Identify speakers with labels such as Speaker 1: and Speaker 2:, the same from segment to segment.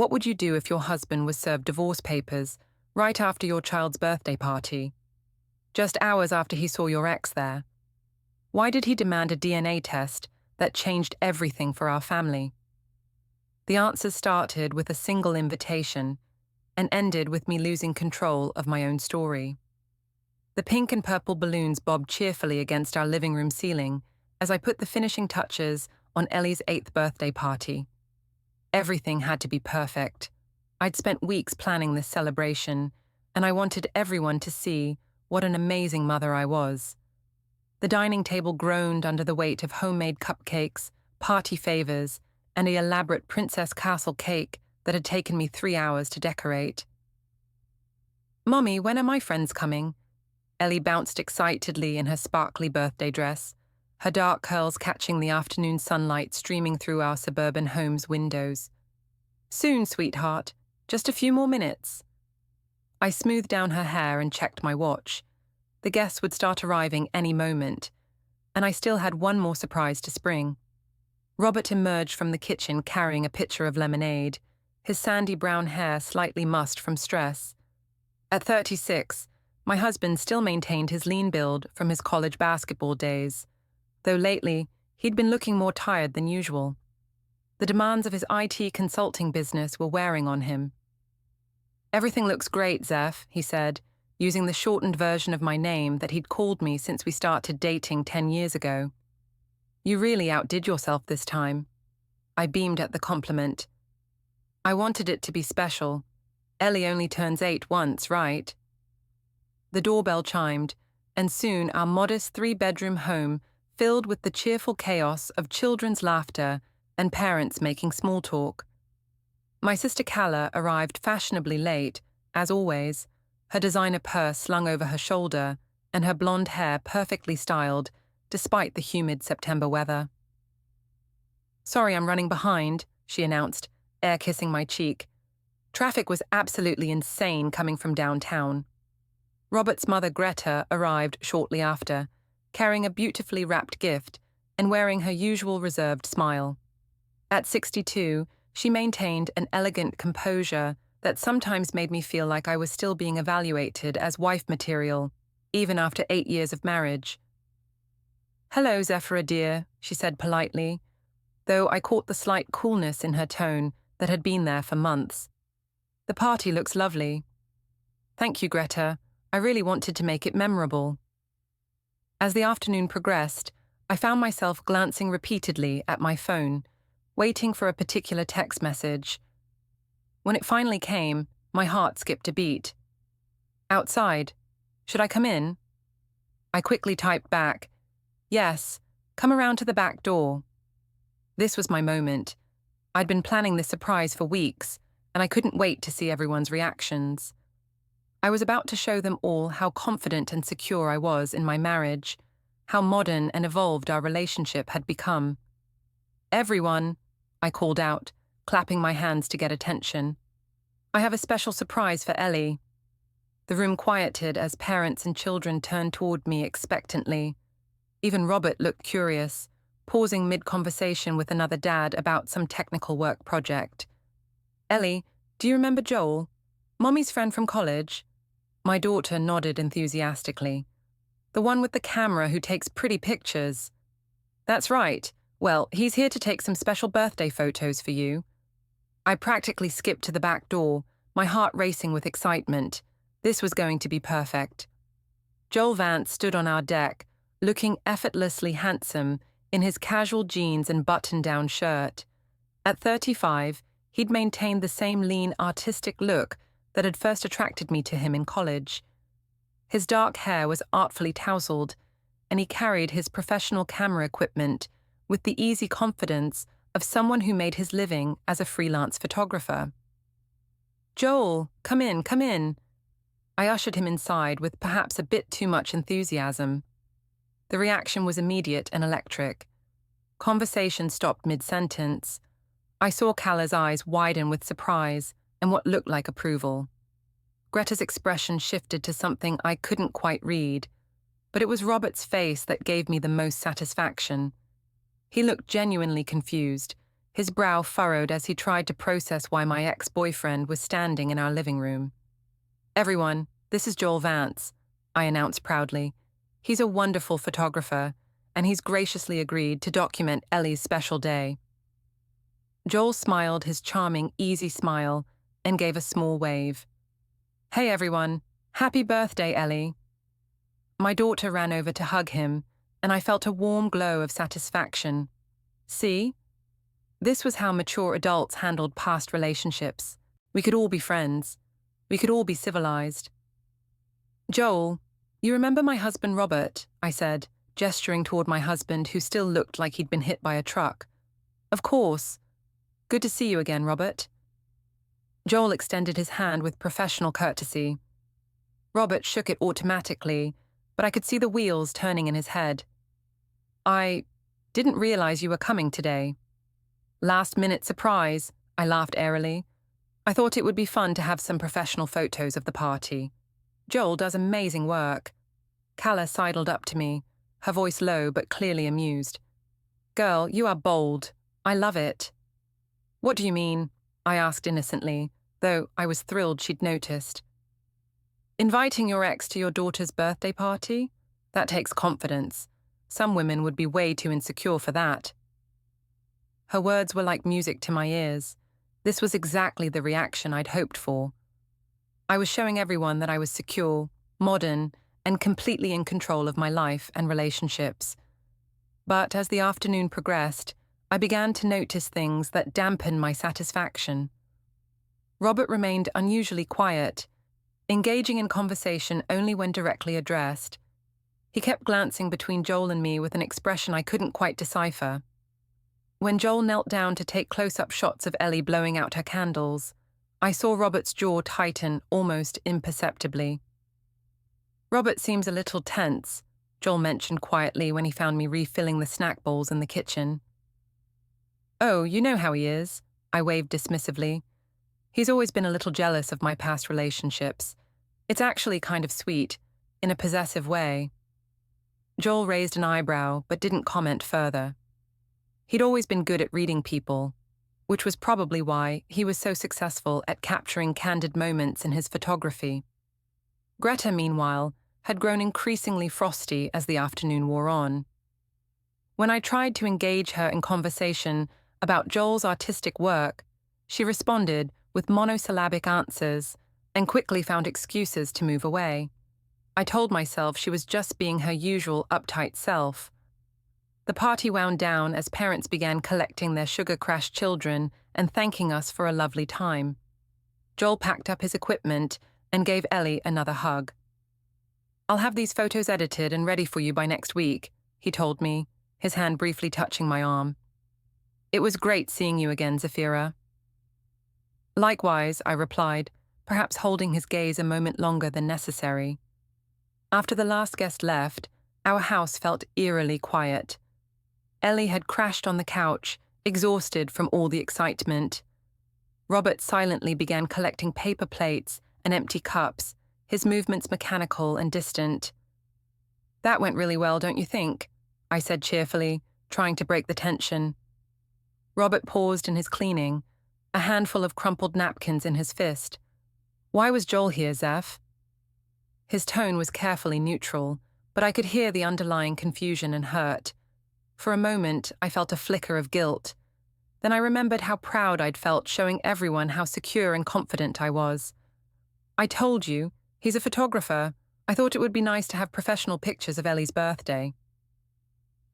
Speaker 1: What would you do if your husband was served divorce papers right after your child's birthday party? Just hours after he saw your ex there? Why did he demand a DNA test that changed everything for our family? The answers started with a single invitation and ended with me losing control of my own story. The pink and purple balloons bobbed cheerfully against our living room ceiling as I put the finishing touches on Ellie's 8th birthday party. Everything had to be perfect. I'd spent weeks planning this celebration, and I wanted everyone to see what an amazing mother I was. The dining table groaned under the weight of homemade cupcakes, party favors, and the elaborate Princess Castle cake that had taken me 3 hours to decorate. "Mommy, when are my friends coming?" Ellie bounced excitedly in her sparkly birthday dress, her dark curls catching the afternoon sunlight streaming through our suburban home's windows. "Soon, sweetheart. Just a few more minutes." I smoothed down her hair and checked my watch. The guests would start arriving any moment, and I still had one more surprise to spring. Robert emerged from the kitchen carrying a pitcher of lemonade, his sandy brown hair slightly mussed from stress. At 36, my husband still maintained his lean build from his college basketball days, though lately he'd been looking more tired than usual. The demands of his IT consulting business were wearing on him. "Everything looks great, Zeph," he said, using the shortened version of my name that he'd called me since we started dating 10 years ago. "You really outdid yourself this time." I beamed at the compliment. "I wanted it to be special. Ellie only turns 8 once, right?" The doorbell chimed, and soon our modest 3-bedroom home filled with the cheerful chaos of children's laughter and parents making small talk. My sister Calla arrived fashionably late, as always, her designer purse slung over her shoulder and her blonde hair perfectly styled despite the humid September weather. "Sorry I'm running behind," she announced, air-kissing my cheek. Traffic was absolutely insane coming from downtown. Robert's mother Greta arrived shortly after, carrying a beautifully wrapped gift and wearing her usual reserved smile. At 62, she maintained an elegant composure that sometimes made me feel like I was still being evaluated as wife material, even after 8 years of marriage. "Hello, Zephyra dear," she said politely, though I caught the slight coolness in her tone that had been there for months. "The party looks lovely." "Thank you, Greta. I really wanted to make it memorable." As the afternoon progressed, I found myself glancing repeatedly at my phone, waiting for a particular text message. When it finally came, my heart skipped a beat. "Outside. Should I come in?" I quickly typed back, "Yes, come around to the back door." This was my moment. I'd been planning this surprise for weeks, and I couldn't wait to see everyone's reactions. I was about to show them all how confident and secure I was in my marriage, how modern and evolved our relationship had become. "Everyone," I called out, clapping my hands to get attention. "I have a special surprise for Ellie." The room quieted as parents and children turned toward me expectantly. Even Robert looked curious, pausing mid-conversation with another dad about some technical work project. "Ellie, do you remember Joel? Mommy's friend from college?" My daughter nodded enthusiastically. "The one with the camera who takes pretty pictures." "That's right. Well, he's here to take some special birthday photos for you." I practically skipped to the back door, my heart racing with excitement. This was going to be perfect. Joel Vance stood on our deck, looking effortlessly handsome in his casual jeans and button-down shirt. At 35, he'd maintained the same lean, artistic look that had first attracted me to him in college. His dark hair was artfully tousled, and he carried his professional camera equipment with the easy confidence of someone who made his living as a freelance photographer. "Joel, come in, come in." I ushered him inside with perhaps a bit too much enthusiasm. The reaction was immediate and electric. Conversation stopped mid-sentence. I saw Calla's eyes widen with surprise and what looked like approval. Greta's expression shifted to something I couldn't quite read, but it was Robert's face that gave me the most satisfaction. He looked genuinely confused, his brow furrowed as he tried to process why my ex-boyfriend was standing in our living room. "Everyone, this is Joel Vance," I announced proudly. "He's a wonderful photographer, and he's graciously agreed to document Ellie's special day." Joel smiled his charming, easy smile and gave a small wave. "Hey everyone, happy birthday, Ellie." My daughter ran over to hug him, and I felt a warm glow of satisfaction. See? This was how mature adults handled past relationships. We could all be friends. We could all be civilized. "Joel, you remember my husband Robert?" I said, gesturing toward my husband who still looked like he'd been hit by a truck. "Of course. Good to see you again, Robert." Joel extended his hand with professional courtesy. Robert shook it automatically, but I could see the wheels turning in his head. "I didn't realize you were coming today." "Last-minute surprise," I laughed airily. "I thought it would be fun to have some professional photos of the party. Joel does amazing work." Calla sidled up to me, her voice low but clearly amused. "Girl, you are bold. I love it." "What do you mean?" I asked innocently, though I was thrilled she'd noticed. "Inviting your ex to your daughter's birthday party? That takes confidence. Some women would be way too insecure for that." Her words were like music to my ears. This was exactly the reaction I'd hoped for. I was showing everyone that I was secure, modern, and completely in control of my life and relationships. But as the afternoon progressed, I began to notice things that dampened my satisfaction. Robert remained unusually quiet, engaging in conversation only when directly addressed. He kept glancing between Joel and me with an expression I couldn't quite decipher. When Joel knelt down to take close-up shots of Ellie blowing out her candles, I saw Robert's jaw tighten almost imperceptibly. "Robert seems a little tense," Joel mentioned quietly when he found me refilling the snack bowls in the kitchen. "Oh, you know how he is," I waved dismissively. "He's always been a little jealous of my past relationships. It's actually kind of sweet, in a possessive way." Joel raised an eyebrow but didn't comment further. He'd always been good at reading people, which was probably why he was so successful at capturing candid moments in his photography. Greta, meanwhile, had grown increasingly frosty as the afternoon wore on. When I tried to engage her in conversation about Joel's artistic work, she responded with monosyllabic answers and quickly found excuses to move away. I told myself she was just being her usual uptight self. The party wound down as parents began collecting their sugar-crashed children and thanking us for a lovely time. Joel packed up his equipment and gave Ellie another hug. "I'll have these photos edited and ready for you by next week," he told me, his hand briefly touching my arm. "It was great seeing you again, Zephyra." "Likewise," I replied, perhaps holding his gaze a moment longer than necessary. After the last guest left, our house felt eerily quiet. Ellie had crashed on the couch, exhausted from all the excitement. Robert silently began collecting paper plates and empty cups, his movements mechanical and distant. "That went really well, don't you think?" I said cheerfully, trying to break the tension. Robert paused in his cleaning, a handful of crumpled napkins in his fist. "Why was Joel here, Zeph?" His tone was carefully neutral, but I could hear the underlying confusion and hurt. For a moment, I felt a flicker of guilt. Then I remembered how proud I'd felt showing everyone how secure and confident I was. "I told you, he's a photographer. I thought it would be nice to have professional pictures of Ellie's birthday."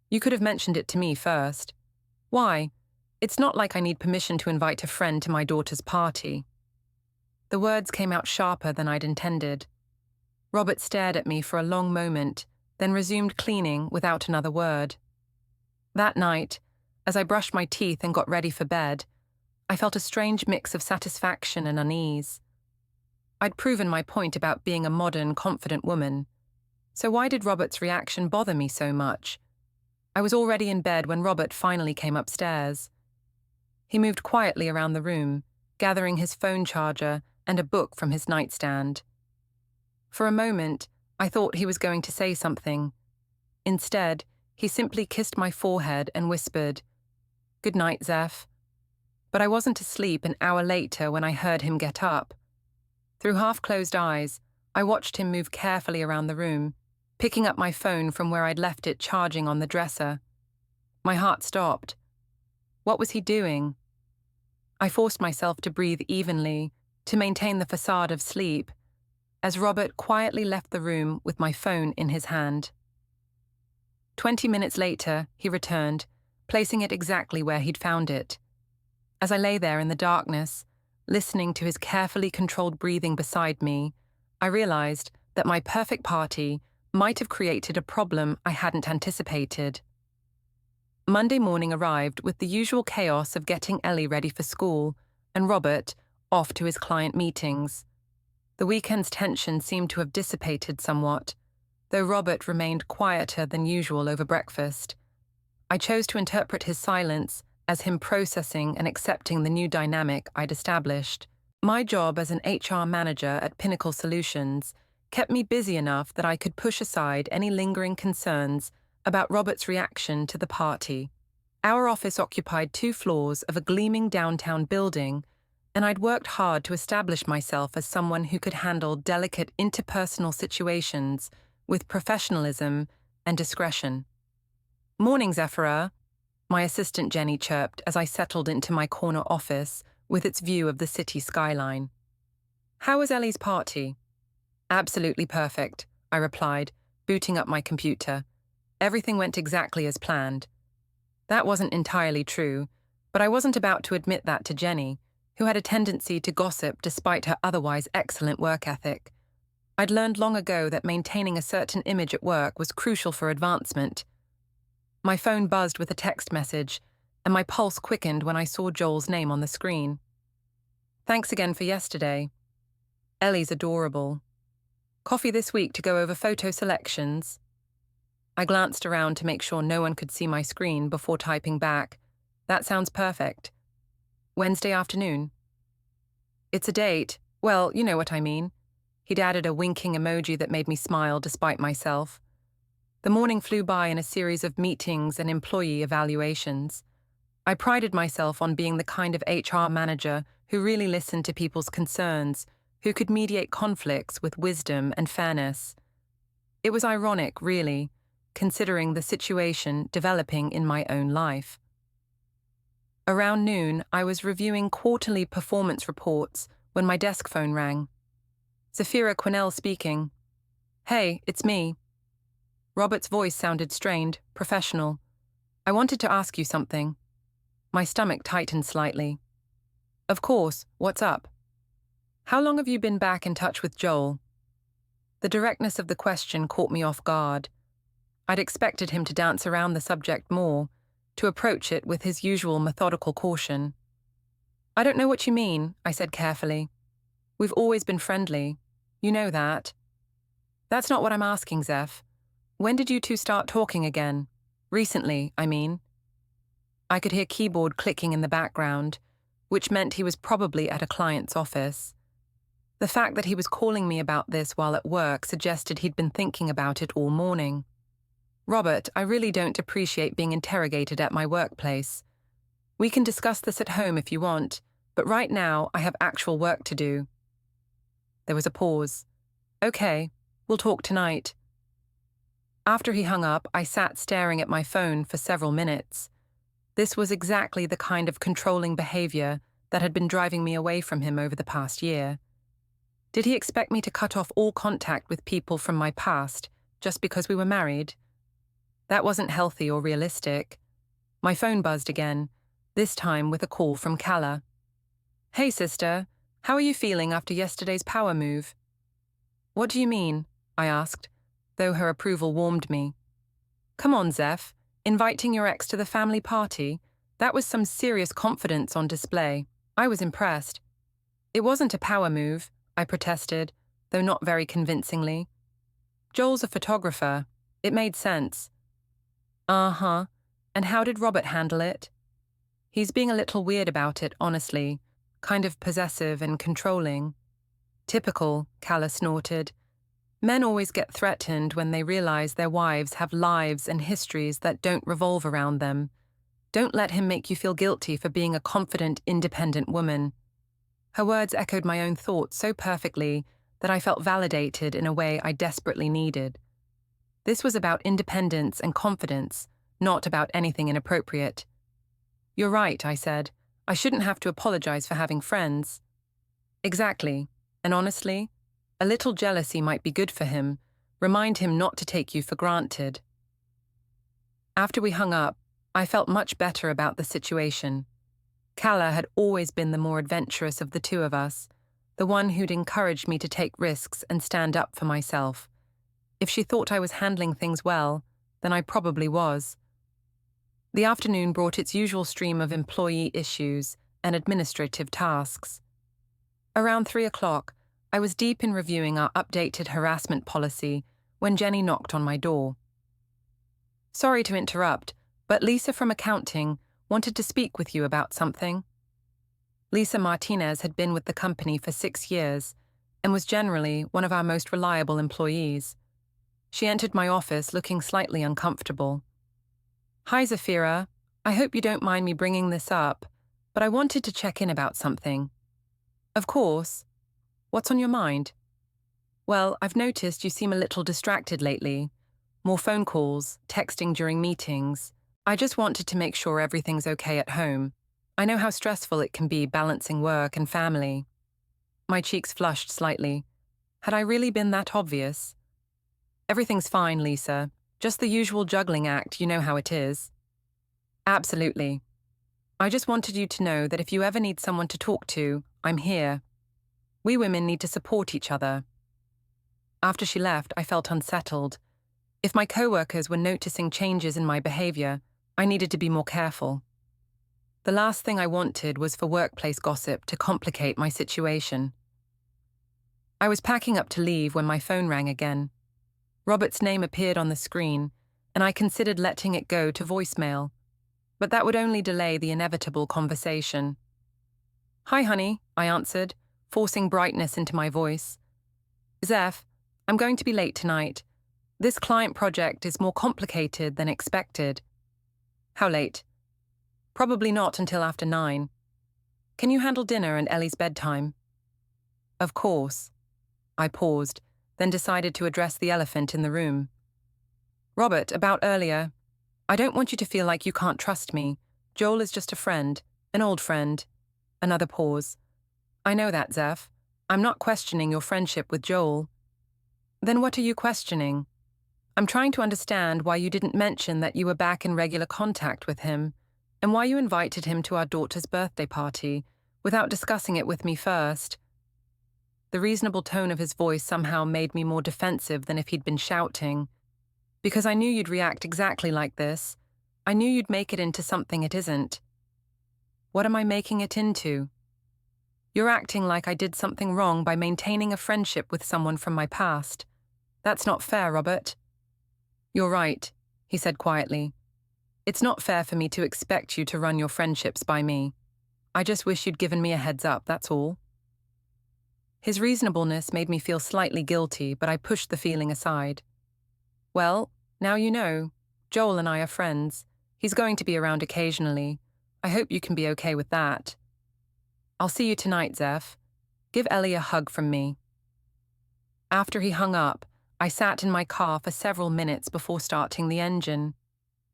Speaker 1: "You could have mentioned it to me first." "Why? It's not like I need permission to invite a friend to my daughter's party." The words came out sharper than I'd intended. Robert stared at me for a long moment, then resumed cleaning without another word. That night, as I brushed my teeth and got ready for bed, I felt a strange mix of satisfaction and unease. I'd proven my point about being a modern, confident woman. So why did Robert's reaction bother me so much? I was already in bed when Robert finally came upstairs. He moved quietly around the room, gathering his phone charger and a book from his nightstand. For a moment, I thought he was going to say something. Instead, he simply kissed my forehead and whispered, "Good night, Zeph. but I wasn't asleep an hour later when I heard him get up. Through half-closed eyes, I watched him move carefully around the room, picking up my phone from where I'd left it charging on the dresser. My heart stopped. What was he doing? I forced myself to breathe evenly, to maintain the facade of sleep, as Robert quietly left the room with my phone in his hand. 20 minutes later, he returned, placing it exactly where he'd found it. As I lay there in the darkness, listening to his carefully controlled breathing beside me, I realized that my perfect party might have created a problem I hadn't anticipated. Monday morning arrived with the usual chaos of getting Ellie ready for school and Robert off to his client meetings. The weekend's tension seemed to have dissipated somewhat, though Robert remained quieter than usual over breakfast. I chose to interpret his silence as him processing and accepting the new dynamic I'd established. My job as an HR manager at Pinnacle Solutions kept me busy enough that I could push aside any lingering concerns about Robert's reaction to the party. Our office occupied 2 floors of a gleaming downtown building, and I'd worked hard to establish myself as someone who could handle delicate interpersonal situations with professionalism and discretion. "Morning, Zephyra," my assistant Jenny chirped as I settled into my corner office with its view of the city skyline. "How was Ellie's party?" "Absolutely perfect," I replied, booting up my computer. "Everything went exactly as planned." That wasn't entirely true, but I wasn't about to admit that to Jenny, who had a tendency to gossip despite her otherwise excellent work ethic. I'd learned long ago that maintaining a certain image at work was crucial for advancement. My phone buzzed with a text message, and my pulse quickened when I saw Joel's name on the screen. "Thanks again for yesterday. Ellie's adorable. Coffee this week to go over photo selections?" I glanced around to make sure no one could see my screen before typing back, "That sounds perfect. Wednesday afternoon?" "It's a date. Well, you know what I mean." He'd added a winking emoji that made me smile despite myself. The morning flew by in a series of meetings and employee evaluations. I prided myself on being the kind of HR manager who really listened to people's concerns, who could mediate conflicts with wisdom and fairness. It was ironic, really, considering the situation developing in my own life. Around noon, I was reviewing quarterly performance reports when my desk phone rang. Zephyra Quenell speaking. "Hey, it's me." Robert's voice sounded strained, professional. "I wanted to ask you something." My stomach tightened slightly. "Of course, what's up?" "How long have you been back in touch with Joel?" The directness of the question caught me off guard. I'd expected him to dance around the subject more, to approach it with his usual methodical caution. "I don't know what you mean," I said carefully. "We've always been friendly. You know that." "That's not what I'm asking, Zeph. When did you two start talking again? Recently, I mean." I could hear keyboard clicking in the background, which meant he was probably at a client's office. The fact that he was calling me about this while at work suggested he'd been thinking about it all morning. "Robert, I really don't appreciate being interrogated at my workplace. We can discuss this at home if you want, but right now I have actual work to do." There was a pause. "Okay, we'll talk tonight." After he hung up, I sat staring at my phone for several minutes. This was exactly the kind of controlling behavior that had been driving me away from him over the past year. Did he expect me to cut off all contact with people from my past just because we were married? That wasn't healthy or realistic. My phone buzzed again, this time with a call from Calla. "Hey, sister, how are you feeling after yesterday's power move?" "What do you mean?" I asked, though her approval warmed me. "Come on, Zeph, inviting your ex to the family party? That was some serious confidence on display. I was impressed." "It wasn't a power move," I protested, though not very convincingly. "Joel's a photographer. It made sense." "Uh-huh. And how did Robert handle it?" "He's being a little weird about it, honestly. Kind of possessive and controlling." "Typical," Calla snorted. "Men always get threatened when they realize their wives have lives and histories that don't revolve around them. Don't let him make you feel guilty for being a confident, independent woman. Her words echoed my own thoughts so perfectly that I felt validated in a way I desperately needed. This was about independence and confidence, not about anything inappropriate. You're right, I said. I shouldn't have to apologize for having friends. Exactly. And honestly, a little jealousy might be good for him. Remind him not to take you for granted. After we hung up, I felt much better about the situation. Calla had always been the more adventurous of the two of us, the one who'd encouraged me to take risks and stand up for myself. If she thought I was handling things well, then I probably was. The afternoon brought its usual stream of employee issues and administrative tasks. Around 3 o'clock, I was deep in reviewing our updated harassment policy when Jenny knocked on my door. Sorry to interrupt, but Lisa from accounting wanted to speak with you about something. Lisa Martinez had been with the company for 6 years and was generally one of our most reliable employees. She entered my office looking slightly uncomfortable. Hi, Zephyra. I hope you don't mind me bringing this up, but I wanted to check in about something. Of course. What's on your mind? Well, I've noticed you seem a little distracted lately. More phone calls, texting during meetings. I just wanted to make sure everything's okay at home. I know how stressful it can be balancing work and family. My cheeks flushed slightly. Had I really been that obvious? Everything's fine, Lisa. Just the usual juggling act, you know how it is. Absolutely. I just wanted you to know that if you ever need someone to talk to, I'm here. We women need to support each other. After she left, I felt unsettled. If my co-workers were noticing changes in my behavior, I needed to be more careful. The last thing I wanted was for workplace gossip to complicate my situation. I was packing up to leave when my phone rang again. Robert's name appeared on the screen, and I considered letting it go to voicemail, but that would only delay the inevitable conversation. Hi, honey, I answered, forcing brightness into my voice. Zeph, I'm going to be late tonight. This client project is more complicated than expected. How late? Probably not until after 9. Can you handle dinner and Ellie's bedtime? Of course. I paused, then decided to address the elephant in the room. Robert, about earlier. I don't want you to feel like you can't trust me. Joel is just a friend, an old friend. Another pause. I know that, Zeph. I'm not questioning your friendship with Joel. Then what are you questioning? I'm trying to understand why you didn't mention that you were back in regular contact with him, and why you invited him to our daughter's birthday party without discussing it with me first. The reasonable tone of his voice somehow made me more defensive than if he'd been shouting. Because I knew you'd react exactly like this. I knew you'd make it into something it isn't. What am I making it into? You're acting like I did something wrong by maintaining a friendship with someone from my past. That's not fair, Robert. You're right, he said quietly. It's not fair for me to expect you to run your friendships by me. I just wish you'd given me a heads up, that's all. His reasonableness made me feel slightly guilty, but I pushed the feeling aside. Well, now you know. Joel and I are friends. He's going to be around occasionally. I hope you can be okay with that. I'll see you tonight, Zeph. Give Ellie a hug from me. After he hung up, I sat in my car for several minutes before starting the engine.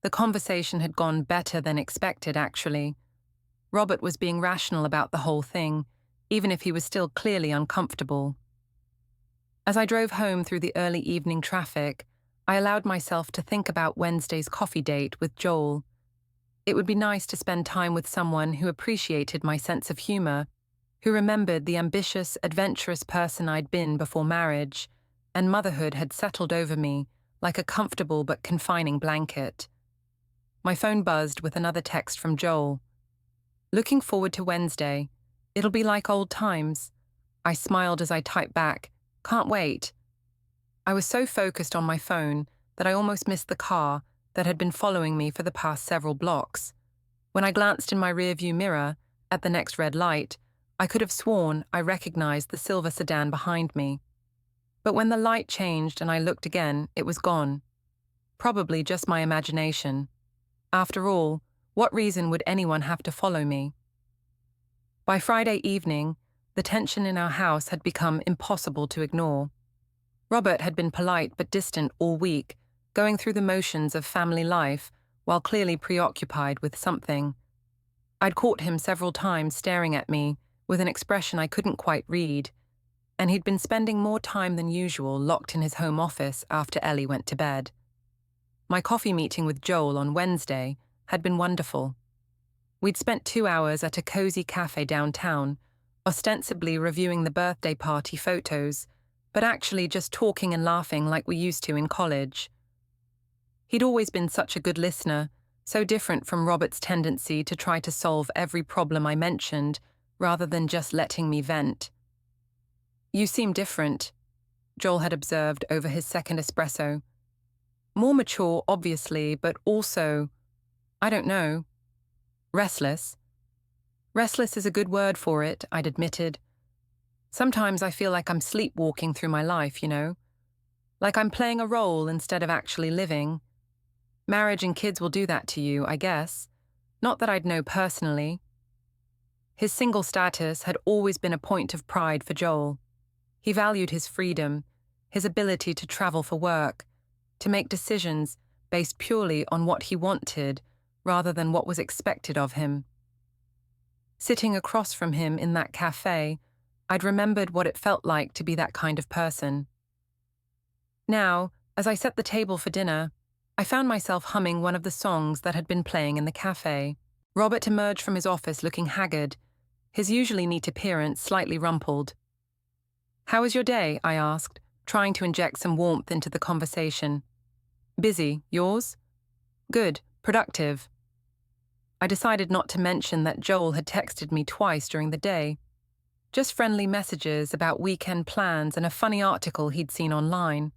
Speaker 1: The conversation had gone better than expected, actually. Robert was being rational about the whole thing, even if he was still clearly uncomfortable. As I drove home through the early evening traffic, I allowed myself to think about Wednesday's coffee date with Joel. It would be nice to spend time with someone who appreciated my sense of humor, who remembered the ambitious, adventurous person I'd been before marriage, and motherhood had settled over me like a comfortable but confining blanket. My phone buzzed with another text from Joel. Looking forward to Wednesday. It'll be like old times. I smiled as I typed back, can't wait. I was so focused on my phone that I almost missed the car that had been following me for the past several blocks. When I glanced in my rearview mirror, at the next red light, I could have sworn I recognized the silver sedan behind me. But when the light changed and I looked again, it was gone. Probably just my imagination. After all, What reason would anyone have to follow me? By Friday evening, the tension in our house had become impossible to ignore. Robert had been polite but distant all week, going through the motions of family life while clearly preoccupied with something. I'd caught him several times staring at me with an expression I couldn't quite read, and he'd been spending more time than usual locked in his home office after Ellie went to bed. My coffee meeting with Joel on Wednesday had been wonderful. We'd spent 2 hours at a cozy cafe downtown, ostensibly reviewing the birthday party photos, but actually just talking and laughing like we used to in college. He'd always been such a good listener, so different from Robert's tendency to try to solve every problem I mentioned, rather than just letting me vent. "You seem different," Joel had observed over his second espresso. "More mature, obviously, but also, I don't know, restless." "Restless is a good word for it," I'd admitted. "Sometimes I feel like I'm sleepwalking through my life, like I'm playing a role instead of actually living. Marriage and kids will do that to you, I guess. Not that I'd know personally." His single status had always been a point of pride for Joel. He valued his freedom, his ability to travel for work, to make decisions based purely on what he wanted rather than what was expected of him. Sitting across from him in that cafe, I'd remembered what it felt like to be that kind of person. Now, as I set the table for dinner, I found myself humming one of the songs that had been playing in the cafe. Robert emerged from his office looking haggard, his usually neat appearance slightly rumpled. "How was your day?" I asked, trying to inject some warmth into the conversation. "Busy. Yours?" "Good. Productive." I decided not to mention that Joel had texted me twice during the day. Just friendly messages about weekend plans and a funny article he'd seen online.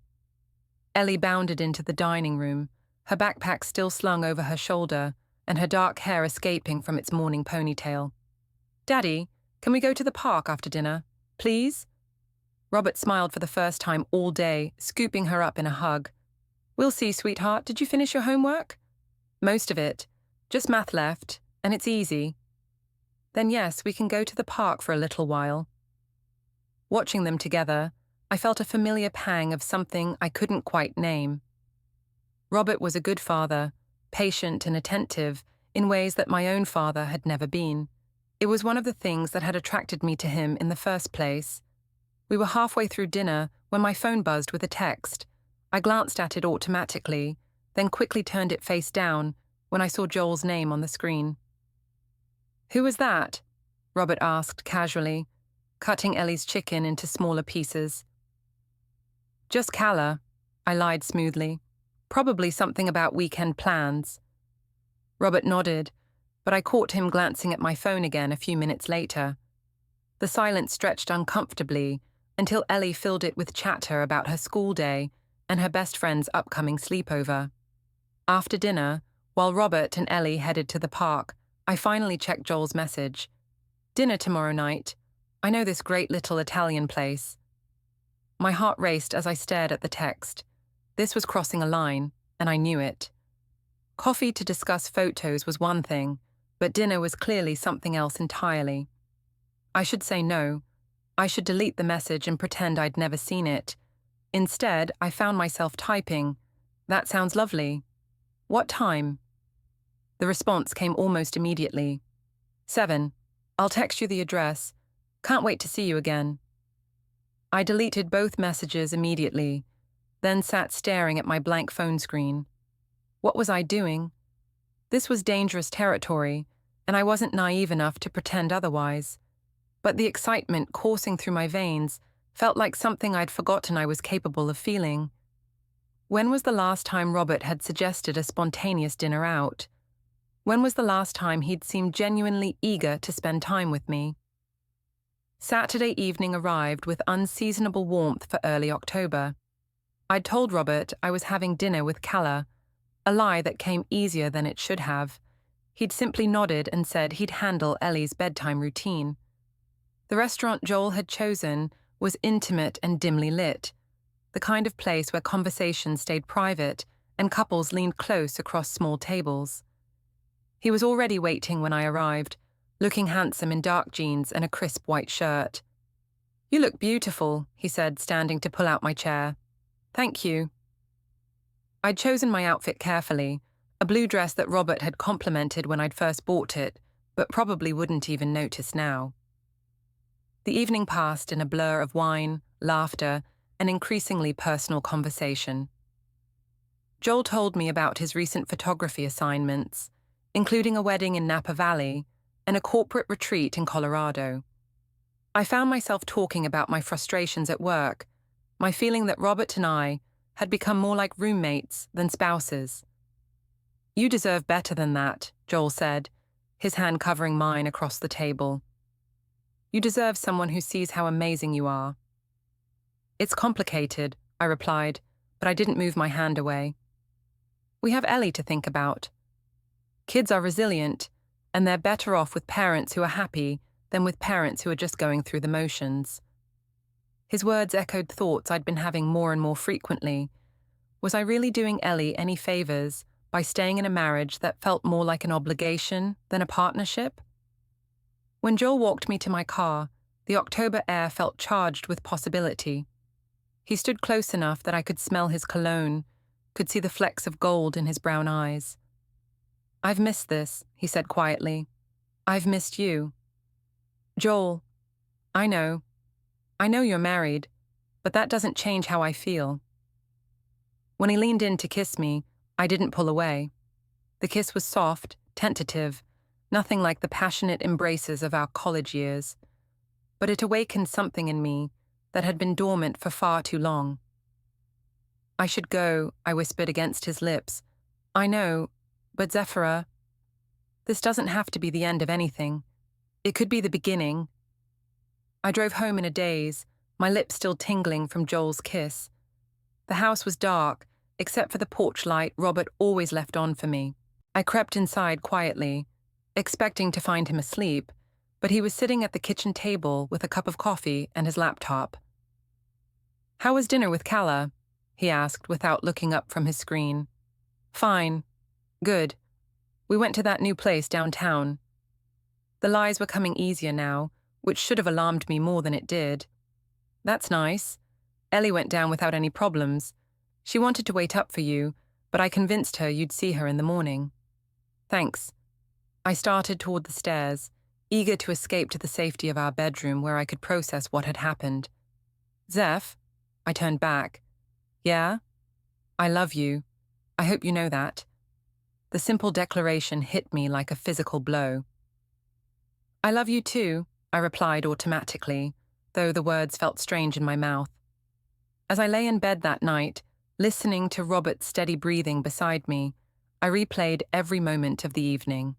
Speaker 1: Ellie bounded into the dining room, her backpack still slung over her shoulder and her dark hair escaping from its morning ponytail. "Daddy, can we go to the park after dinner? Please?" Robert smiled for the first time all day, scooping her up in a hug. "We'll see, sweetheart. Did you finish your homework?" "Most of it. Just math left, and it's easy." "Then yes, we can go to the park for a little while." Watching them together, I felt a familiar pang of something I couldn't quite name. Robert was a good father, patient and attentive in ways that my own father had never been. It was one of the things that had attracted me to him in the first place. We were halfway through dinner when my phone buzzed with a text. I glanced at it automatically, then quickly turned it face down when I saw Joel's name on the screen. "Who was that?" Robert asked casually, cutting Ellie's chicken into smaller pieces. "Just Calla," I lied smoothly. "Probably something about weekend plans." Robert nodded, but I caught him glancing at my phone again a few minutes later. The silence stretched uncomfortably until Ellie filled it with chatter about her school day and her best friend's upcoming sleepover. After dinner, while Robert and Ellie headed to the park, I finally checked Joel's message. "Dinner tomorrow night. I know this great little Italian place." My heart raced as I stared at the text. This was crossing a line, and I knew it. Coffee to discuss photos was one thing, but dinner was clearly something else entirely. I should say no. I should delete the message and pretend I'd never seen it. Instead, I found myself typing, "That sounds lovely. What time?" The response came almost immediately. 7. "I'll text you the address. Can't wait to see you again." I deleted both messages immediately, then sat staring at my blank phone screen. What was I doing? This was dangerous territory, and I wasn't naive enough to pretend otherwise. But the excitement coursing through my veins felt like something I'd forgotten I was capable of feeling. When was the last time Robert had suggested a spontaneous dinner out? When was the last time he'd seemed genuinely eager to spend time with me? Saturday evening arrived with unseasonable warmth for early October. I'd told Robert I was having dinner with Calla, a lie that came easier than it should have. He'd simply nodded and said he'd handle Ellie's bedtime routine. The restaurant Joel had chosen was intimate and dimly lit, the kind of place where conversation stayed private and couples leaned close across small tables. He was already waiting when I arrived, looking handsome in dark jeans and a crisp white shirt. "You look beautiful," he said, standing to pull out my chair. "Thank you." I'd chosen my outfit carefully, a blue dress that Robert had complimented when I'd first bought it, but probably wouldn't even notice now. The evening passed in a blur of wine, laughter, and increasingly personal conversation. Joel told me about his recent photography assignments, including a wedding in Napa Valley and a corporate retreat in Colorado. I found myself talking about my frustrations at work, my feeling that Robert and I had become more like roommates than spouses. "You deserve better than that," Joel said, his hand covering mine across the table. "You deserve someone who sees how amazing you are." "It's complicated," I replied, but I didn't move my hand away. "We have Ellie to think about. Kids are resilient, and they're better off with parents who are happy than with parents who are just going through the motions." His words echoed thoughts I'd been having more and more frequently. Was I really doing Ellie any favors by staying in a marriage that felt more like an obligation than a partnership? When Joel walked me to my car, the October air felt charged with possibility. He stood close enough that I could smell his cologne, could see the flecks of gold in his brown eyes. "I've missed this," he said quietly. "I've missed you." "Joel, I know you're married, but that doesn't change how I feel." When he leaned in to kiss me, I didn't pull away. The kiss was soft, tentative, nothing like the passionate embraces of our college years, but it awakened something in me that had been dormant for far too long. "I should go," I whispered against his lips. "I know, but Zephyra, this doesn't have to be the end of anything. It could be the beginning." I drove home in a daze, my lips still tingling from Joel's kiss. The house was dark, except for the porch light Robert always left on for me. I crept inside quietly, expecting to find him asleep, but he was sitting at the kitchen table with a cup of coffee and his laptop. "How was dinner with Calla?" he asked without looking up from his screen. "Fine. Good. We went to that new place downtown." The lies were coming easier now, which should have alarmed me more than it did. "That's nice. Ellie went down without any problems. She wanted to wait up for you, but I convinced her you'd see her in the morning." "Thanks." I started toward the stairs, eager to escape to the safety of our bedroom where I could process what had happened. "Zeph?" I turned back. "Yeah? I love you. I hope you know that." The simple declaration hit me like a physical blow. "I love you too," I replied automatically, though the words felt strange in my mouth. As I lay in bed that night, listening to Robert's steady breathing beside me, I replayed every moment of the evening.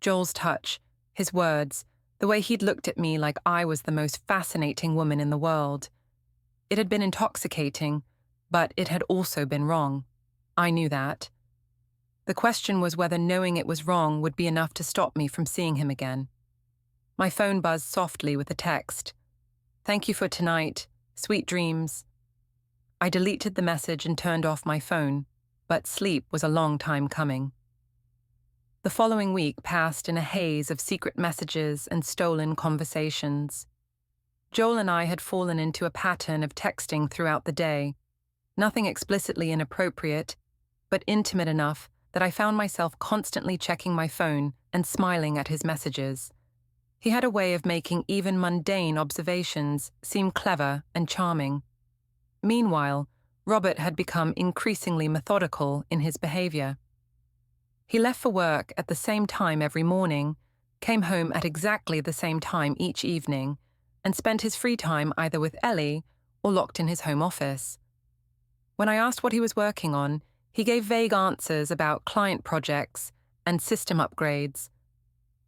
Speaker 1: Joel's touch, his words, the way he'd looked at me like I was the most fascinating woman in the world. It had been intoxicating, but it had also been wrong. I knew that. The question was whether knowing it was wrong would be enough to stop me from seeing him again. My phone buzzed softly with a text. "Thank you for tonight. Sweet dreams." I deleted the message and turned off my phone, but sleep was a long time coming. The following week passed in a haze of secret messages and stolen conversations. Joel and I had fallen into a pattern of texting throughout the day, nothing explicitly inappropriate, but intimate enough that I found myself constantly checking my phone and smiling at his messages. He had a way of making even mundane observations seem clever and charming. Meanwhile, Robert had become increasingly methodical in his behavior. He left for work at the same time every morning, came home at exactly the same time each evening, and spent his free time either with Ellie or locked in his home office. When I asked what he was working on, he gave vague answers about client projects and system upgrades.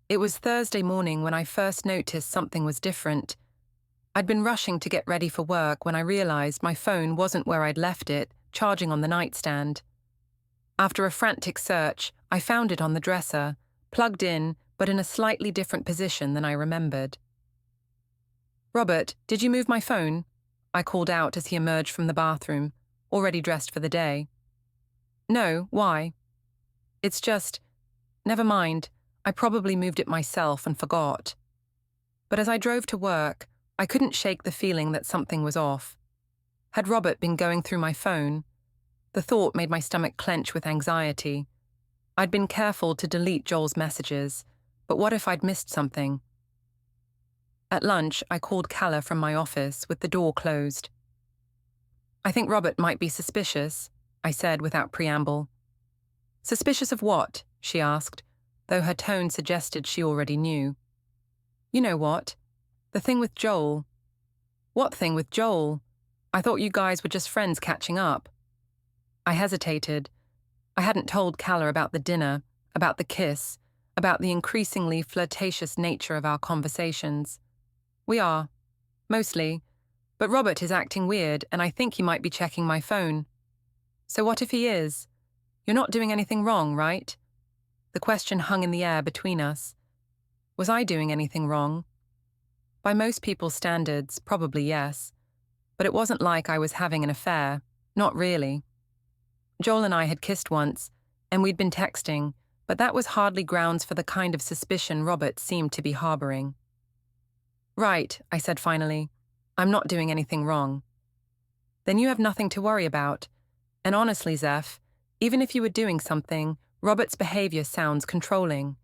Speaker 1: It was Thursday morning when I first noticed something was different. I'd been rushing to get ready for work when I realized my phone wasn't where I'd left it, charging on the nightstand. After a frantic search, I found it on the dresser, plugged in, but in a slightly different position than I remembered. "Robert, did you move my phone?" I called out as he emerged from the bathroom, already dressed for the day. "No, why?" "It's just... Never mind, I probably moved it myself and forgot. But as I drove to work, I couldn't shake the feeling that something was off. Had Robert been going through my phone? The thought made my stomach clench with anxiety. I'd been careful to delete Joel's messages, but what if I'd missed something? At lunch, I called Calla from my office with the door closed. "I think Robert might be suspicious," I said without preamble. "Suspicious of what?" she asked, though her tone suggested she already knew. "You know what? The thing with Joel." "What thing with Joel? I thought you guys were just friends catching up." I hesitated. I hadn't told Calla about the dinner, about the kiss, about the increasingly flirtatious nature of our conversations. "We are. Mostly. But Robert is acting weird, and I think he might be checking my phone." "So what if he is? You're not doing anything wrong, right?" The question hung in the air between us. Was I doing anything wrong? By most people's standards, probably yes. But it wasn't like I was having an affair. Not really. Joel and I had kissed once, and we'd been texting, but that was hardly grounds for the kind of suspicion Robert seemed to be harboring. "Right," I said finally. "I'm not doing anything wrong." "Then you have nothing to worry about. And honestly, Zeph, even if you were doing something, Robert's behavior sounds controlling.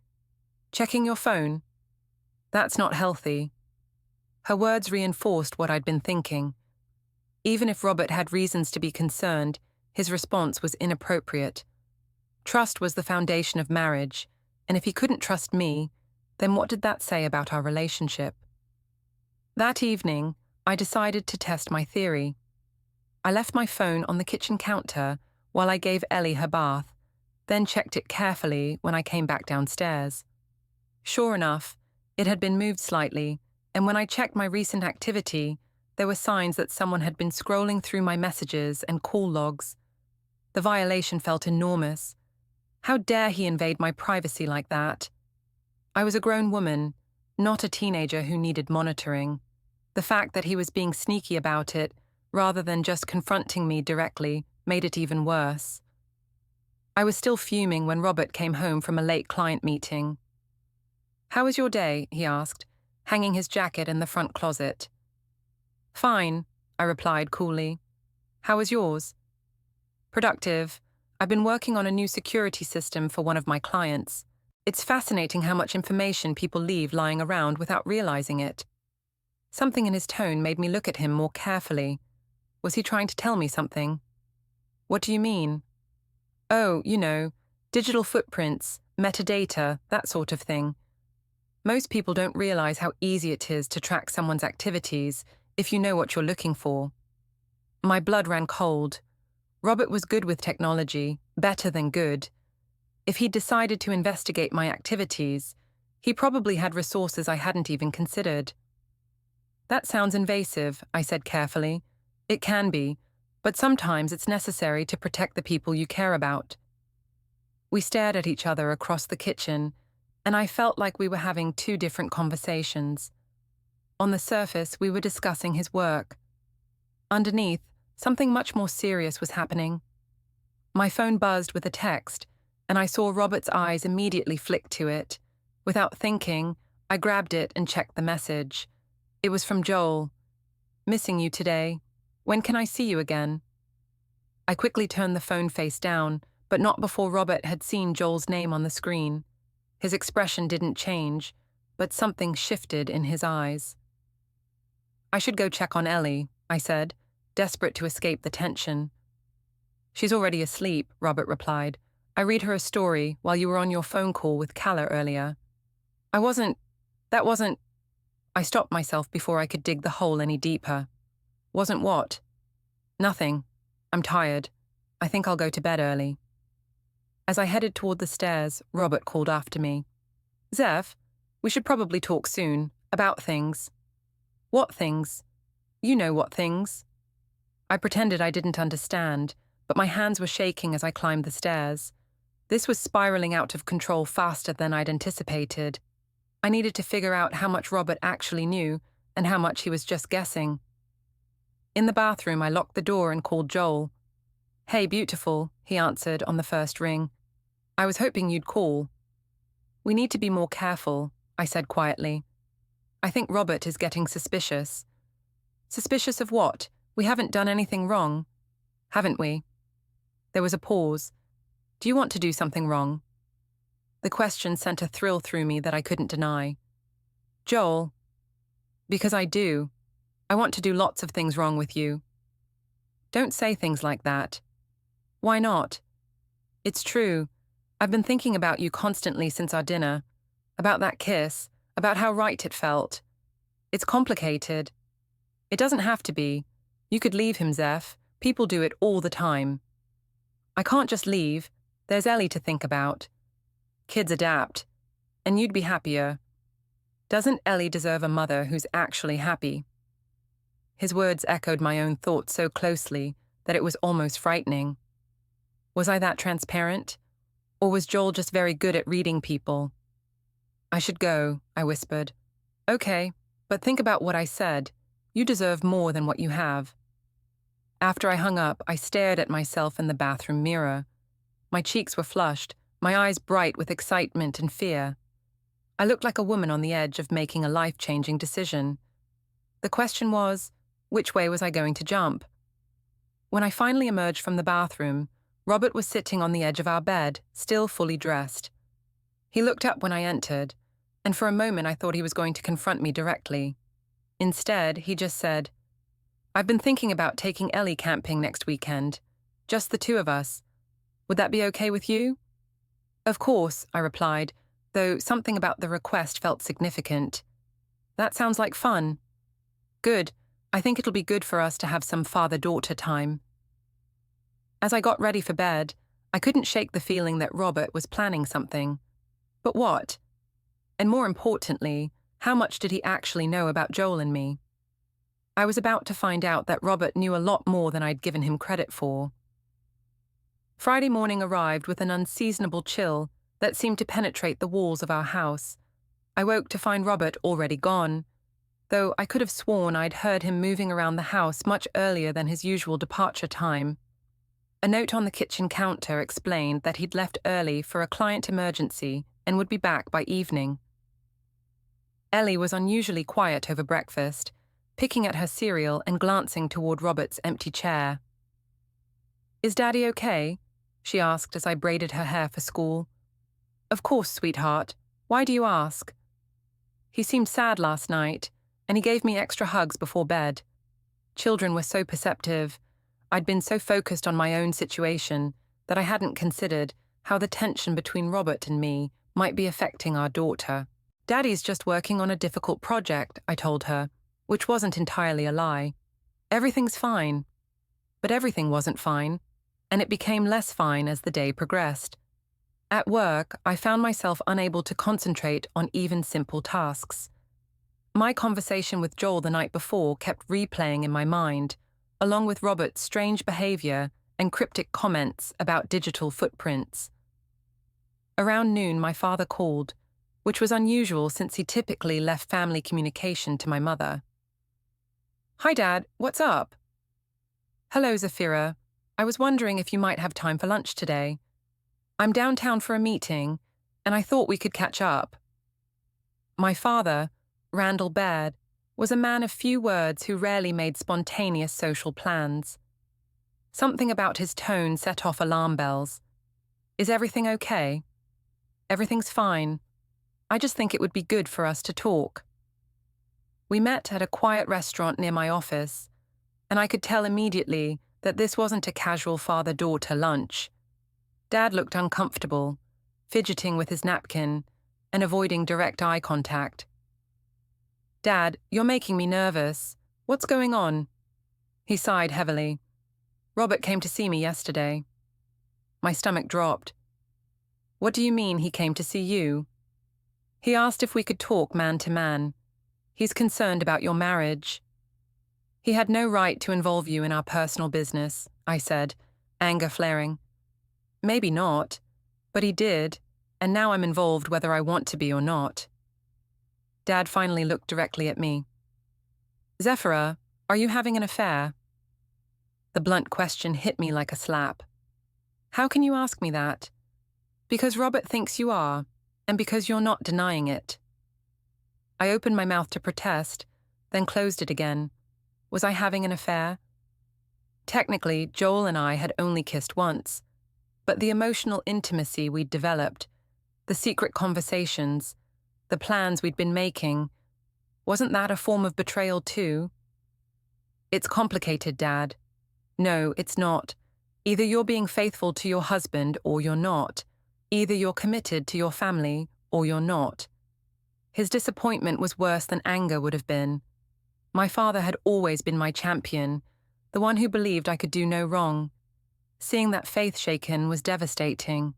Speaker 1: Checking your phone? That's not healthy." Her words reinforced what I'd been thinking. Even if Robert had reasons to be concerned, his response was inappropriate. Trust was the foundation of marriage, and if he couldn't trust me, then what did that say about our relationship? That evening, I decided to test my theory. I left my phone on the kitchen counter while I gave Ellie her bath, then checked it carefully when I came back downstairs. Sure enough, it had been moved slightly, and when I checked my recent activity, there were signs that someone had been scrolling through my messages and call logs. The violation felt enormous. How dare he invade my privacy like that? I was a grown woman, not a teenager who needed monitoring. The fact that he was being sneaky about it, rather than just confronting me directly, made it even worse. I was still fuming when Robert came home from a late client meeting. "How was your day?" he asked, hanging his jacket in the front closet. "Fine," I replied coolly. "How was yours?" "Productive. I've been working on a new security system for one of my clients. It's fascinating how much information people leave lying around without realizing it." Something in his tone made me look at him more carefully. Was he trying to tell me something? "What do you mean?" "Oh, digital footprints, metadata, that sort of thing. Most people don't realize how easy it is to track someone's activities if you know what you're looking for." My blood ran cold. Robert was good with technology, better than good. If he'd decided to investigate my activities, he probably had resources I hadn't even considered. "That sounds invasive," I said carefully. "It can be, but sometimes it's necessary to protect the people you care about." We stared at each other across the kitchen, and I felt like we were having two different conversations. On the surface, we were discussing his work. Underneath, something much more serious was happening. My phone buzzed with a text, and I saw Robert's eyes immediately flick to it. Without thinking, I grabbed it and checked the message. It was from Joel. "Missing you today. When can I see you again?" I quickly turned the phone face down, but not before Robert had seen Joel's name on the screen. His expression didn't change, but something shifted in his eyes. "I should go check on Ellie," I said, desperate to escape the tension. "She's already asleep," Robert replied. "I read her a story while you were on your phone call with Calla earlier." That wasn't... I stopped myself before I could dig the hole any deeper. "Wasn't what?" "Nothing. I'm tired. I think I'll go to bed early." As I headed toward the stairs, Robert called after me. "Zeph, we should probably talk soon, about things." "What things?" "You know what things." I pretended I didn't understand, but my hands were shaking as I climbed the stairs. This was spiraling out of control faster than I'd anticipated. I needed to figure out how much Robert actually knew and how much he was just guessing. In the bathroom, I locked the door and called Joel. "Hey, beautiful," he answered on the first ring. "I was hoping you'd call." We need to be more careful, I said quietly. I think Robert is getting suspicious. Suspicious of what? We haven't done anything wrong. Haven't we? There was a pause. Do you want to do something wrong? The question sent a thrill through me that I couldn't deny. Joel. Because I do. I want to do lots of things wrong with you. Don't say things like that. Why not? It's true. I've been thinking about you constantly since our dinner. About that kiss. About how right it felt. It's complicated. It doesn't have to be. You could leave him, Zeph. People do it all the time. I can't just leave. There's Ellie to think about. Kids adapt. And you'd be happier. Doesn't Ellie deserve a mother who's actually happy? His words echoed my own thoughts so closely that it was almost frightening. Was I that transparent? Or was Joel just very good at reading people? I should go, I whispered. Okay, but think about what I said. You deserve more than what you have. After I hung up, I stared at myself in the bathroom mirror. My cheeks were flushed, my eyes bright with excitement and fear. I looked like a woman on the edge of making a life-changing decision. The question was, which way was I going to jump? When I finally emerged from the bathroom, Robert was sitting on the edge of our bed, still fully dressed. He looked up when I entered, and for a moment I thought he was going to confront me directly. Instead, he just said, I've been thinking about taking Ellie camping next weekend. Just the two of us. Would that be okay with you? Of course, I replied, though something about the request felt significant. That sounds like fun. Good. I think it'll be good for us to have some father-daughter time. As I got ready for bed, I couldn't shake the feeling that Robert was planning something. But what? And more importantly, how much did he actually know about Joel and me? I was about to find out that Robert knew a lot more than I'd given him credit for. Friday morning arrived with an unseasonable chill that seemed to penetrate the walls of our house. I woke to find Robert already gone, though I could have sworn I'd heard him moving around the house much earlier than his usual departure time. A note on the kitchen counter explained that he'd left early for a client emergency and would be back by evening. Ellie was unusually quiet over breakfast, picking at her cereal and glancing toward Robert's empty chair. Is Daddy okay? She asked as I braided her hair for school. Of course, sweetheart. Why do you ask? He seemed sad last night, and he gave me extra hugs before bed. Children were so perceptive. I'd been so focused on my own situation that I hadn't considered how the tension between Robert and me might be affecting our daughter. Daddy's just working on a difficult project, I told her, which wasn't entirely a lie. Everything's fine. But everything wasn't fine, and it became less fine as the day progressed. At work, I found myself unable to concentrate on even simple tasks. My conversation with Joel the night before kept replaying in my mind, along with Robert's strange behavior and cryptic comments about digital footprints. Around noon, my father called, which was unusual since he typically left family communication to my mother. Hi, Dad. What's up? Hello, Zephyra. I was wondering if you might have time for lunch today. I'm downtown for a meeting, and I thought we could catch up. My father, Randall Baird, was a man of few words who rarely made spontaneous social plans. Something about his tone set off alarm bells. Is everything okay? Everything's fine. I just think it would be good for us to talk. We met at a quiet restaurant near my office, and I could tell immediately that this wasn't a casual father-daughter lunch. Dad looked uncomfortable, fidgeting with his napkin and avoiding direct eye contact. Dad, you're making me nervous. What's going on? He sighed heavily. Robert came to see me yesterday. My stomach dropped. What do you mean he came to see you? He asked if we could talk man to man. He's concerned about your marriage. He had no right to involve you in our personal business, I said, anger flaring. Maybe not, but he did, and now I'm involved whether I want to be or not. Dad finally looked directly at me. Zephyra, are you having an affair? The blunt question hit me like a slap. How can you ask me that? Because Robert thinks you are. And because you're not denying it. I opened my mouth to protest, then closed it again. Was I having an affair? Technically, Joel and I had only kissed once, but the emotional intimacy we'd developed, the secret conversations, the plans we'd been making, wasn't that a form of betrayal too? It's complicated, Dad. No, it's not. Either you're being faithful to your husband or you're not. Either you're committed to your family or you're not. His disappointment was worse than anger would have been. My father had always been my champion, the one who believed I could do no wrong. Seeing that faith shaken was devastating.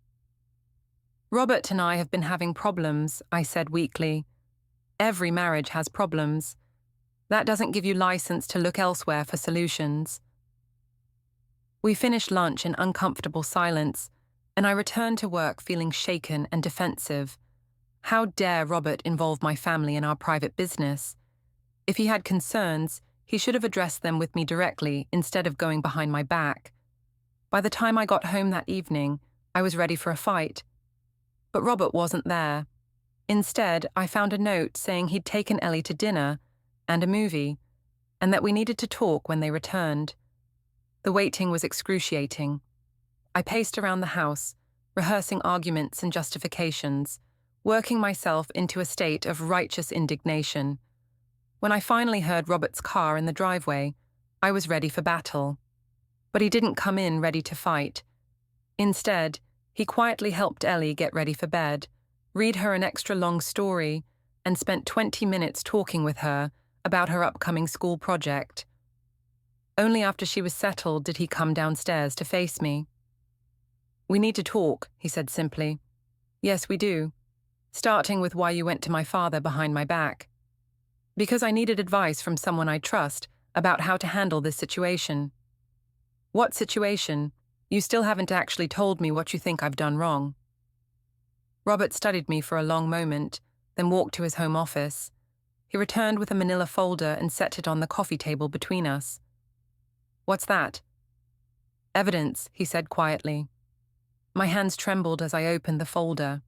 Speaker 1: Robert and I have been having problems, I said weakly. Every marriage has problems. That doesn't give you license to look elsewhere for solutions. We finished lunch in uncomfortable silence, and I returned to work feeling shaken and defensive. How dare Robert involve my family in our private business? If he had concerns, he should have addressed them with me directly instead of going behind my back. By the time I got home that evening, I was ready for a fight. But Robert wasn't there. Instead, I found a note saying he'd taken Ellie to dinner and a movie, and that we needed to talk when they returned. The waiting was excruciating. I paced around the house, rehearsing arguments and justifications, working myself into a state of righteous indignation. When I finally heard Robert's car in the driveway, I was ready for battle. But he didn't come in ready to fight. Instead, he quietly helped Ellie get ready for bed, read her an extra long story, and spent 20 minutes talking with her about her upcoming school project. Only after she was settled did he come downstairs to face me. "We need to talk," he said simply. "Yes, we do. Starting with why you went to my father behind my back. Because I needed advice from someone I trust about how to handle this situation." "What situation? You still haven't actually told me what you think I've done wrong." Robert studied me for a long moment, then walked to his home office. He returned with a manila folder and set it on the coffee table between us. "What's that?" "Evidence," he said quietly. My hands trembled as I opened the folder.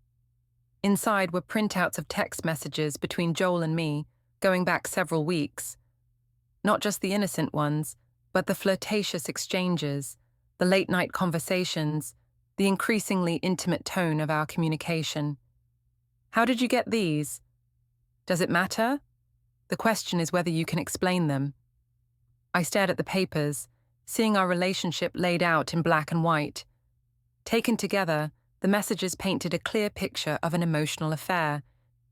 Speaker 1: Inside were printouts of text messages between Joel and me, going back several weeks. Not just the innocent ones, but the flirtatious exchanges, the late-night conversations, the increasingly intimate tone of our communication. "How did you get these?" "Does it matter? The question is whether you can explain them." I stared at the papers, seeing our relationship laid out in black and white. Taken together, the messages painted a clear picture of an emotional affair,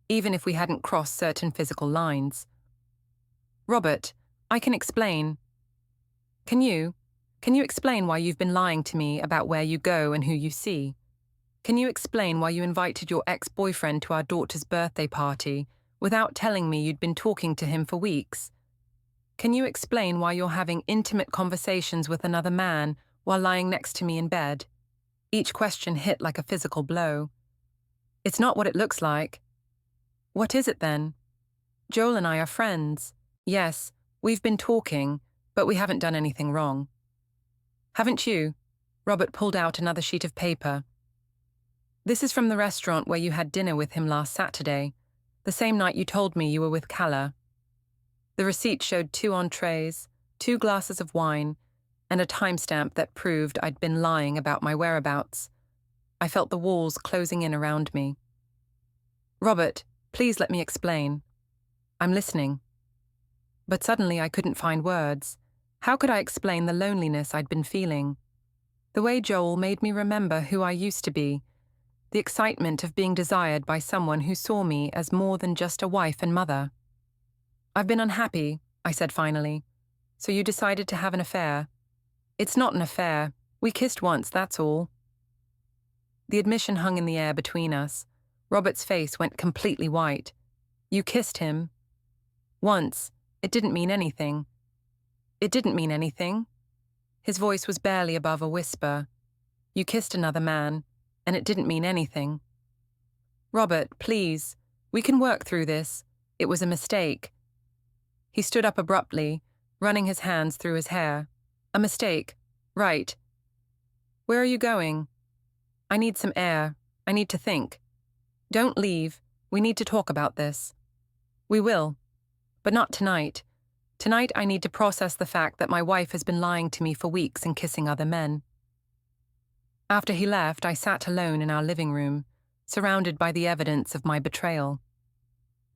Speaker 1: even if we hadn't crossed certain physical lines. "Robert, I can explain." Can you explain why you've been lying to me about where you go and who you see? Can you explain why you invited your ex-boyfriend to our daughter's birthday party without telling me you'd been talking to him for weeks? Can you explain why you're having intimate conversations with another man while lying next to me in bed? Each question hit like a physical blow. "It's not what it looks like." "What is it then?" "Joel and I are friends. Yes, we've been talking, but we haven't done anything wrong." "Haven't you?" Robert pulled out another sheet of paper. "This is from the restaurant where you had dinner with him last Saturday, the same night you told me you were with Calla." The receipt showed 2 entrees, 2 glasses of wine, and a timestamp that proved I'd been lying about my whereabouts. I felt the walls closing in around me. "Robert, please let me explain." "I'm listening." But suddenly I couldn't find words. How could I explain the loneliness I'd been feeling? The way Joel made me remember who I used to be, the excitement of being desired by someone who saw me as more than just a wife and mother. "I've been unhappy," I said finally. "So you decided to have an affair." "It's not an affair. We kissed once, that's all." The admission hung in the air between us. Robert's face went completely white. "You kissed him?" "Once. It didn't mean anything." "It didn't mean anything?" His voice was barely above a whisper. "You kissed another man, and it didn't mean anything." "Robert, please. We can work through this. It was a mistake." He stood up abruptly, running his hands through his hair. "A mistake. Right. Where are you going?" "I need some air. I need to think." Don't leave. We need to talk about this. We will. But not tonight. Tonight I need to process the fact that my wife has been lying to me for weeks and kissing other men. After he left, I sat alone in our living room, surrounded by the evidence of my betrayal.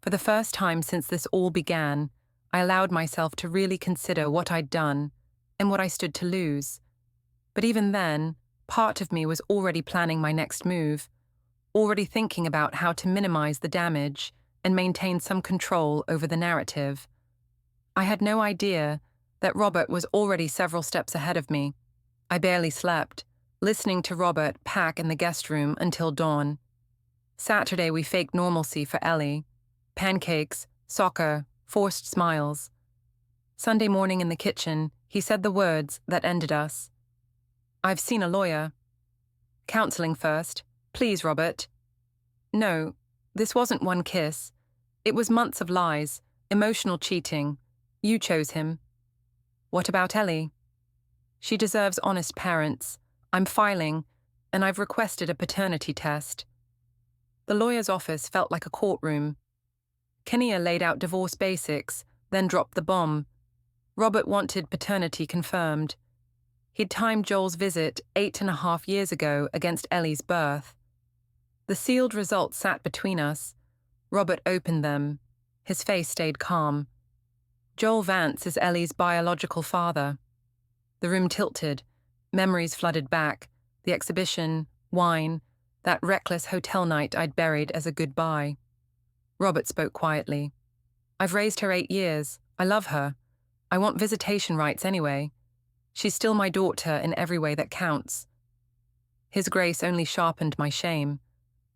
Speaker 1: For the first time since this all began, I allowed myself to really consider what I'd done and what I stood to lose. But even then, part of me was already planning my next move, already thinking about how to minimize the damage and maintain some control over the narrative. I had no idea that Robert was already several steps ahead of me. I barely slept, listening to Robert pack in the guest room until dawn. Saturday we faked normalcy for Ellie. Pancakes, soccer, forced smiles. Sunday morning in the kitchen, he said the words that ended us. I've seen a lawyer. Counseling first. Please, Robert. No, this wasn't one kiss. It was months of lies, emotional cheating. You chose him. What about Ellie? She deserves honest parents. I'm filing, and I've requested a paternity test. The lawyer's office felt like a courtroom. Kenia laid out divorce basics, then dropped the bomb. Robert wanted paternity confirmed. He'd timed Joel's visit 8.5 years ago against Ellie's birth. The sealed results sat between us. Robert opened them. His face stayed calm. Joel Vance is Ellie's biological father. The room tilted. Memories flooded back. The exhibition, wine, that reckless hotel night I'd buried as a goodbye. Robert spoke quietly. I've raised her 8 years. I love her. I want visitation rights anyway. She's still my daughter in every way that counts. His grace only sharpened my shame.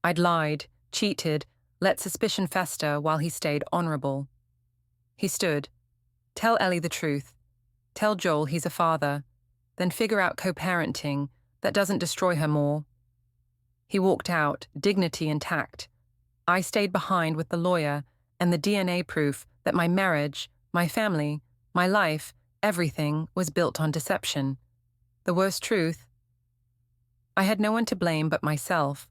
Speaker 1: I'd lied, cheated, let suspicion fester while he stayed honorable. He stood. Tell Ellie the truth. Tell Joel he's a father. Then figure out co-parenting that doesn't destroy her more. He walked out, dignity intact. I stayed behind with the lawyer and the DNA proof that my marriage, my family, my life, everything was built on deception. The worst truth? I had no one to blame but myself.